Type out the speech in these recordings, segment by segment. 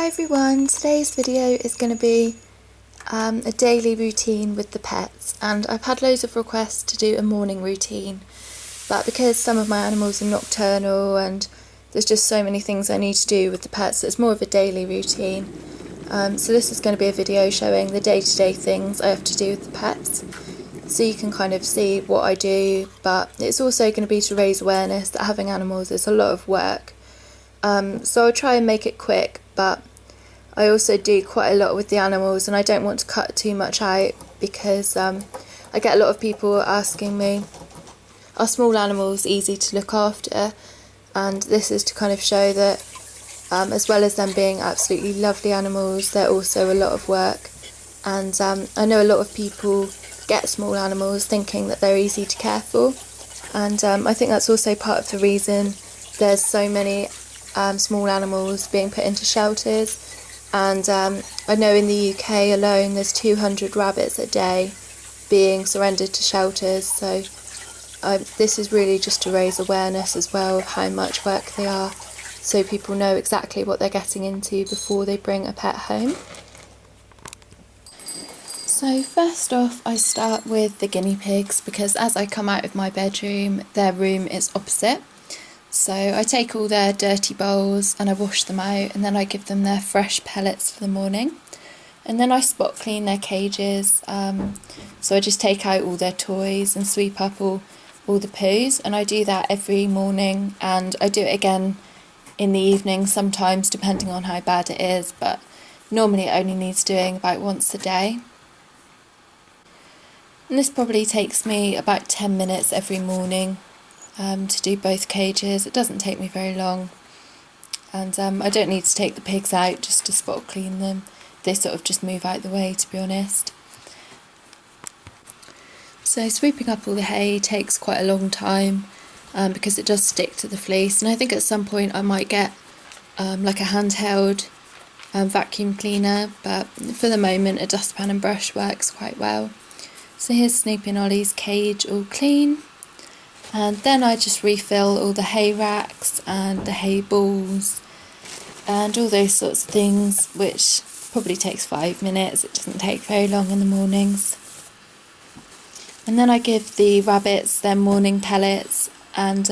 Hi everyone, today's video is going to be a daily routine with the pets, and I've had loads of requests to do a morning routine, but because some of my animals are nocturnal and there's just so many things I need to do with the pets, it's more of a daily routine. So this is going to be a video showing the day-to-day things I have to do with the pets, so you can kind of see what I do, but it's also going to be to raise awareness that having animals is a lot of work. So I'll try and make it quick, but I also do quite a lot with the animals and I don't want to cut too much out because I get a lot of people asking me, are small animals easy to look after? And this is to kind of show that as well as them being absolutely lovely animals, they're also a lot of work. And I know a lot of people get small animals thinking that they're easy to care for, and I think that's also part of the reason there's so many small animals being put into shelters. And I know in the UK alone there's 200 rabbits a day being surrendered to shelters, so this is really just to raise awareness as well of how much work they are, so people know exactly what they're getting into before they bring a pet home. So first off, I start with the guinea pigs because as I come out of my bedroom, their room is opposite. So I take all their dirty bowls and I wash them out, and then I give them their fresh pellets for the morning. And then I spot clean their cages, so I just take out all their toys and sweep up all the poos, and I do that every morning, and I do it again in the evening sometimes depending on how bad it is, but normally it only needs doing about once a day. And this probably takes me about 10 minutes every morning to do both cages. It doesn't take me very long, and I don't need to take the pigs out just to spot clean them. They sort of just move out the way, to be honest. So sweeping up all the hay takes quite a long time because it does stick to the fleece, and I think at some point I might get like a handheld vacuum cleaner, but for the moment a dustpan and brush works quite well. So here's Snoopy and Ollie's cage all clean. And then I just refill all the hay racks and the hay balls and all those sorts of things, which probably takes 5 minutes. It doesn't take very long in the mornings. And then I give the rabbits their morning pellets, and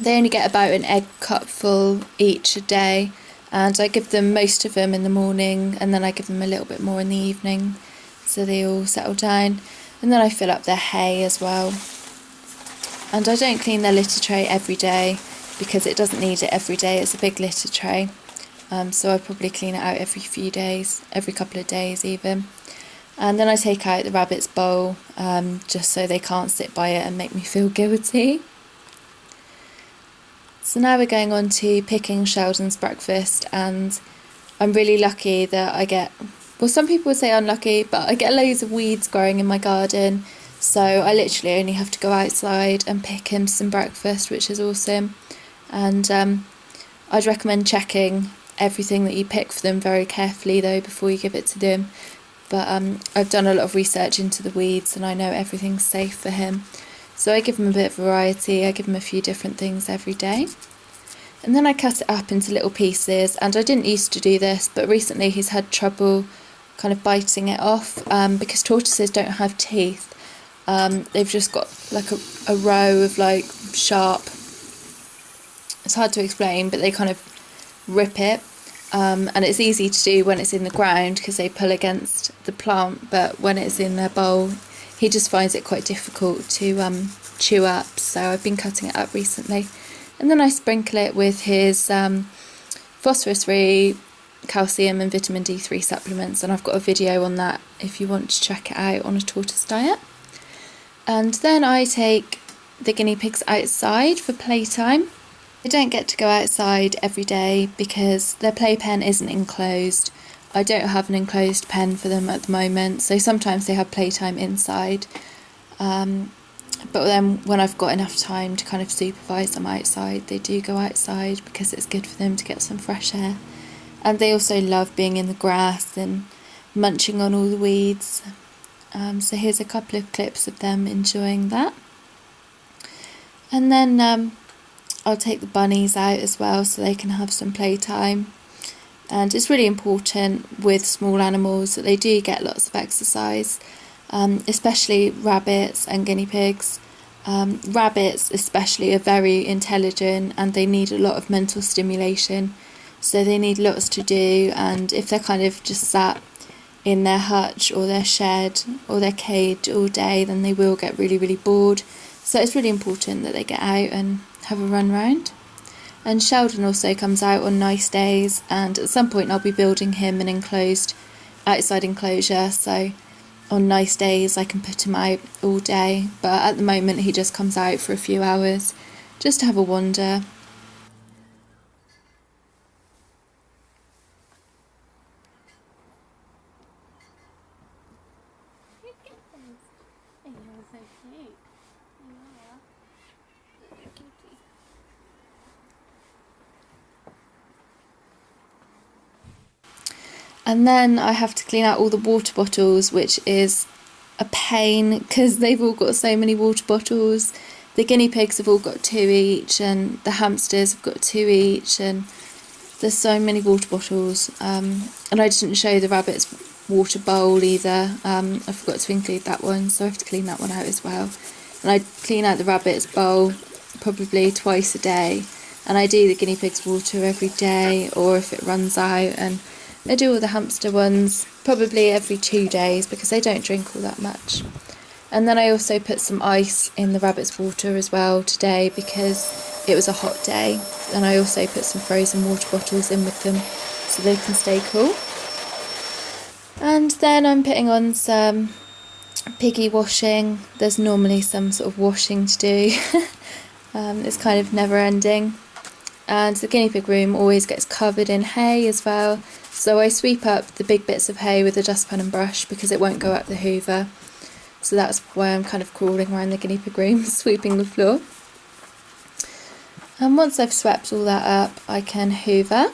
they only get about an egg cupful each a day, and I give them most of them in the morning, and then I give them a little bit more in the evening so they all settle down. And then I fill up their hay as well. And I don't clean their litter tray every day because it doesn't need it every day. It's a big litter tray, so I probably clean it out every few days, every couple of days even. And then I take out the rabbit's bowl just so they can't sit by it and make me feel guilty. So now we're going on to picking Sheldon's breakfast, and I'm really lucky that I get, well, some people would say unlucky, but I get loads of weeds growing in my garden. So I literally only have to go outside and pick him some breakfast, which is awesome. And I'd recommend checking everything that you pick for them very carefully though before you give it to them. But I've done a lot of research into the weeds and I know everything's safe for him. So I give him a bit of variety. I give him a few different things every day. And then I cut it up into little pieces, and I didn't used to do this, but recently he's had trouble kind of biting it off because tortoises don't have teeth. They've just got like a row of like sharp, it's hard to explain, but they kind of rip it, and it's easy to do when it's in the ground because they pull against the plant, but when it's in their bowl he just finds it quite difficult to chew up, so I've been cutting it up recently. And then I sprinkle it with his phosphorus-free calcium and vitamin D3 supplements, and I've got a video on that if you want to check it out on a tortoise diet. And then I take the guinea pigs outside for playtime. They don't get to go outside every day because their playpen isn't enclosed. I don't have an enclosed pen for them at the moment, so sometimes they have playtime inside. But then when I've got enough time to kind of supervise them outside, they do go outside because it's good for them to get some fresh air. And they also love being in the grass and munching on all the weeds. So here's a couple of clips of them enjoying that. And then I'll take the bunnies out as well so they can have some playtime. and it's really important with small animals that they do get lots of exercise, especially rabbits and guinea pigs. Rabbits especially are very intelligent and they need a lot of mental stimulation, so they need lots to do, and if they're kind of just sat in their hutch or their shed or their cage all day, then they will get really, really bored. So it's really important that they get out and have a run round. And Sheldon also comes out on nice days, and at some point I'll be building him an outside enclosure, so on nice days I can put him out all day, but at the moment he just comes out for a few hours just to have a wander. And then I have to clean out all the water bottles, which is a pain because they've all got so many water bottles. The guinea pigs have all got 2 each, and the hamsters have got 2 each, and there's so many water bottles. And I didn't show the rabbit's water bowl either. I forgot to include that one, so I have to clean that one out as well. And I clean out the rabbit's bowl probably twice a day, and I do the guinea pig's water every day, or if it runs out, and I do all the hamster ones probably every 2 days because they don't drink all that much. And then I also put some ice in the rabbit's water as well today because it was a hot day, and I also put some frozen water bottles in with them so they can stay cool. And then I'm putting on some piggy washing. There's normally some sort of washing to do. It's kind of never ending. And the guinea pig room always gets covered in hay as well, so I sweep up the big bits of hay with a dustpan and brush because it won't go up the hoover. So that's why I'm kind of crawling around the guinea pig room sweeping the floor. And once I've swept all that up, I can hoover.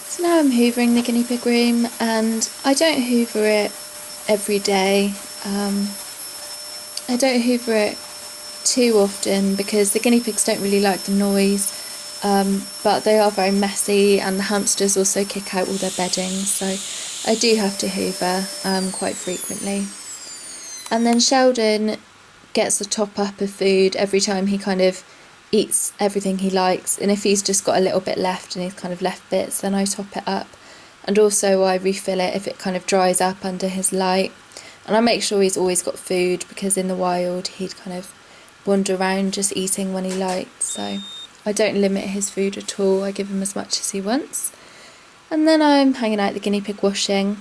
So now I'm hoovering the guinea pig room, and I don't hoover it every day. I don't hoover it too often because the guinea pigs don't really like the noise, but they are very messy, and the hamsters also kick out all their bedding, so I do have to hoover quite frequently. And then Sheldon gets a top up of food every time he kind of eats everything he likes, and if he's just got a little bit left and he's kind of left bits, then I top it up, and also I refill it if it kind of dries up under his light. And I make sure he's always got food because in the wild he'd kind of wander around just eating when he liked, so I don't limit his food at all. I give him as much as he wants. And then I'm hanging out the guinea pig washing.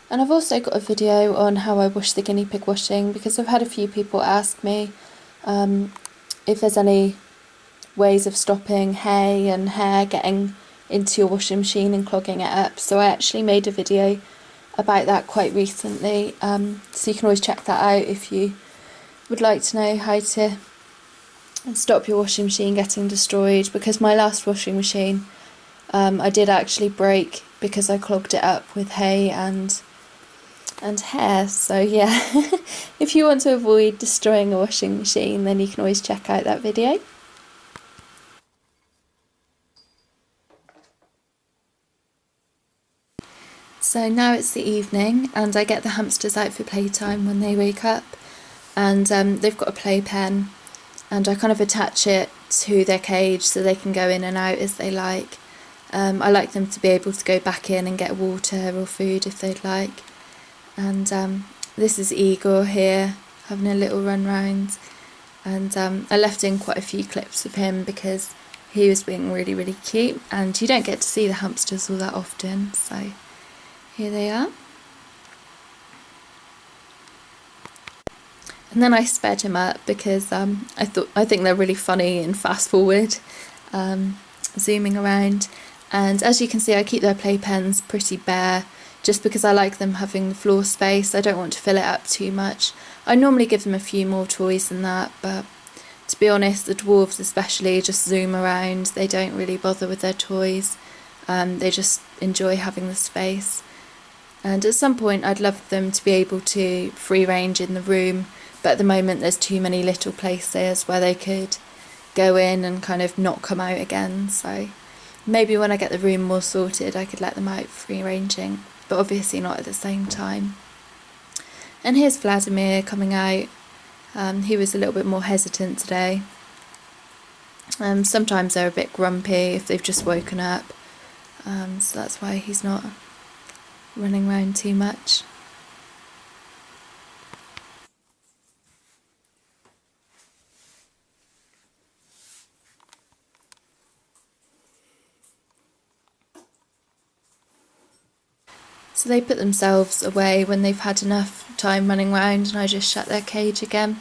And I've also got a video on how I wash the guinea pig washing because I've had a few people ask me if there's any ways of stopping hay and hair getting into your washing machine and clogging it up. So I actually made a video about that quite recently, so you can always check that out if you would like to know how to stop your washing machine getting destroyed, because my last washing machine I did actually break because I clogged it up with hay and hair. So yeah, if you want to avoid destroying a washing machine, then you can always check out that video. So now it's the evening, and I get the hamsters out for playtime when they wake up, and they've got a playpen, and I kind of attach it to their cage so they can go in and out as they like. I like them to be able to go back in and get water or food if they'd like. And this is Igor here having a little run round, and I left in quite a few clips of him because he was being really, really cute, and you don't get to see the hamsters all that often, so here they are. And then I sped him up because I think they're really funny and fast forward, zooming around. And as you can see, I keep their playpens pretty bare just because I like them having the floor space. I don't want to fill it up too much. I normally give them a few more toys than that, but To be honest, the dwarves especially just zoom around. They don't really bother with their toys. They just enjoy having the space. And at some point I'd love them to be able to free range in the room, but at the moment there's too many little places where they could go in and kind of not come out again. So maybe when I get the room more sorted I could let them out free ranging, but obviously not at the same time. And here's Vladimir coming out. He was a little bit more hesitant today. Sometimes they're a bit grumpy if they've just woken up, so that's why he's not running around too much. So they put themselves away when they've had enough time running around, and I just shut their cage again.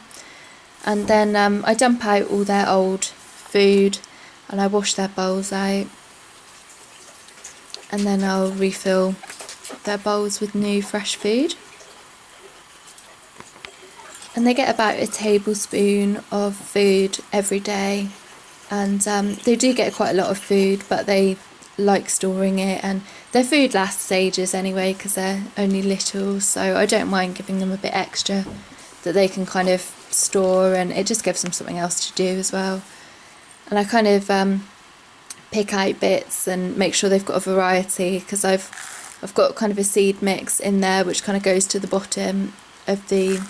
And then I dump out all their old food and I wash their bowls out, and then I'll refill their bowls with new fresh food. And they get about a tablespoon of food every day, and they do get quite a lot of food, but they like storing it, and their food lasts ages anyway because they're only little, so I don't mind giving them a bit extra that they can kind of store, and it just gives them something else to do as well. And I kind of pick out bits and make sure they've got a variety, because I've got kind of a seed mix in there which kind of goes to the bottom of the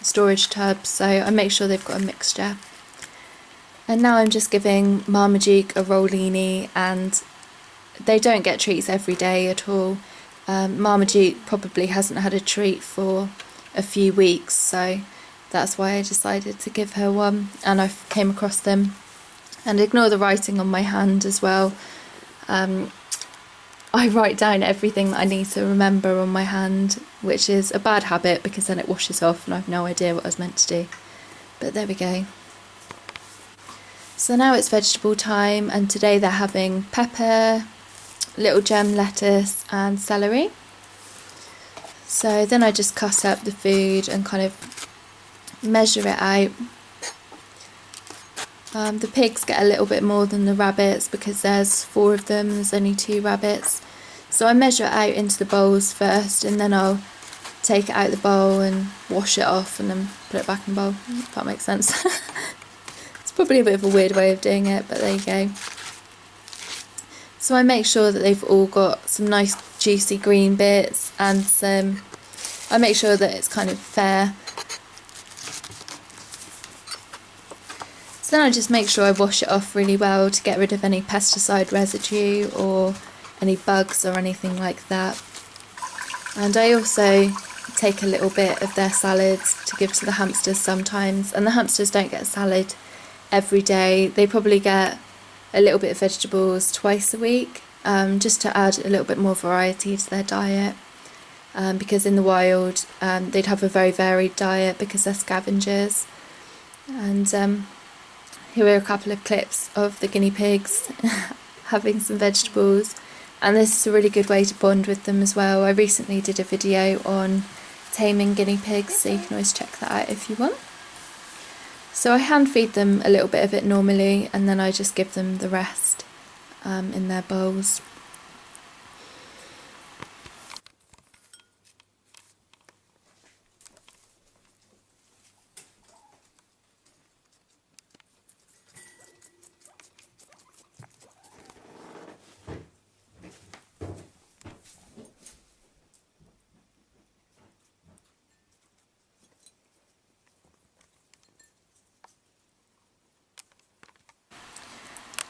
storage tub, so I make sure they've got a mixture. And now I'm just giving Marmaduke a rollini, and they don't get treats every day at all. Marmaduke probably hasn't had a treat for a few weeks, so that's why I decided to give her one. And I came across them, and ignore the writing on my hand as well. I write down everything that I need to remember on my hand, which is a bad habit because then it washes off and I have no idea what I was meant to do. But there we go. So now it's vegetable time, and today they're having pepper, little gem lettuce and celery. So then I just cut up the food and kind of measure it out. The pigs get a little bit more than the rabbits because there's 4 of them, there's only 2 rabbits. So I measure it out into the bowls first, and then I'll take it out of the bowl and wash it off and then put it back in the bowl, if that makes sense. It's probably a bit of a weird way of doing it, but there you go. So I make sure that they've all got some nice juicy green bits, and I make sure that it's kind of fair. So then I just make sure I wash it off really well to get rid of any pesticide residue or any bugs or anything like that. And I also take a little bit of their salads to give to the hamsters sometimes, and the hamsters don't get salad every day. They probably get a little bit of vegetables twice a week, just to add a little bit more variety to their diet, because in the wild they'd have a very varied diet because they're scavengers. And here are a couple of clips of the guinea pigs having some vegetables, and this is a really good way to bond with them as well. I recently did a video on taming guinea pigs, so you can always check that out if you want. So I hand feed them a little bit of it normally, and then I just give them the rest in their bowls.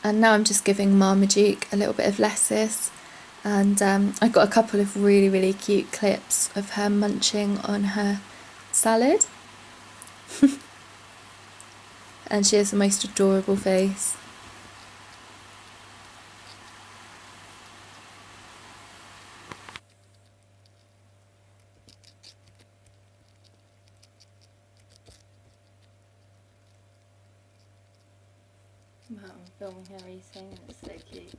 And now I'm just giving Marmaduke a little bit of lettuce, and I got a couple of really cute clips of her munching on her salad. And she has the most adorable face. Wow, I'm filming her eating, it's so cute.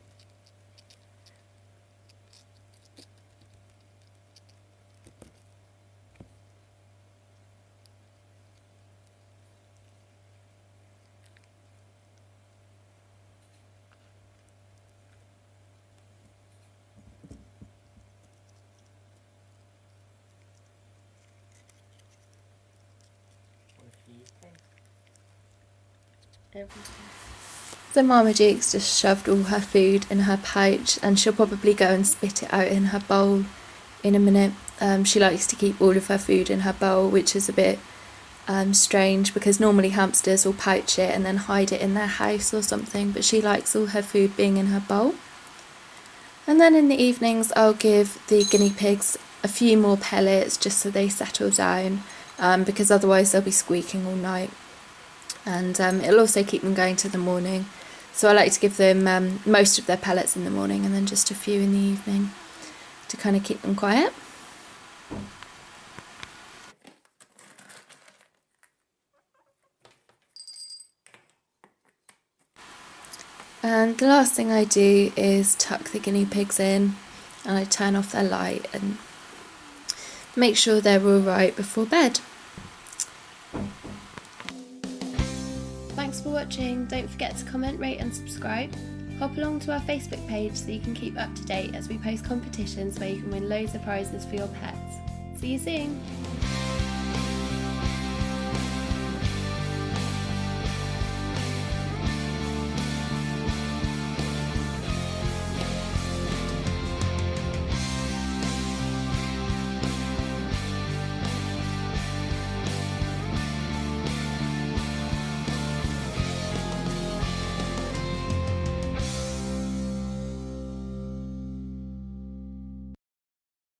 So Marmaduke's just shoved all her food in her pouch, and she'll probably go and spit it out in her bowl in a minute. She likes to keep all of her food in her bowl, which is a bit strange because normally hamsters will pouch it and then hide it in their house or something, but she likes all her food being in her bowl. And then in the evenings I'll give the guinea pigs a few more pellets just so they settle down, because otherwise they'll be squeaking all night, and it'll also keep them going to the morning. So I like to give them most of their pellets in the morning and then just a few in the evening to kind of keep them quiet. And the last thing I do is tuck the guinea pigs in, and I turn off their light and make sure they're all right before bed. Thanks for watching. Don't forget to comment, rate and subscribe. Hop along to our Facebook page so you can keep up to date as we post competitions where you can win loads of prizes for your pets. See you soon!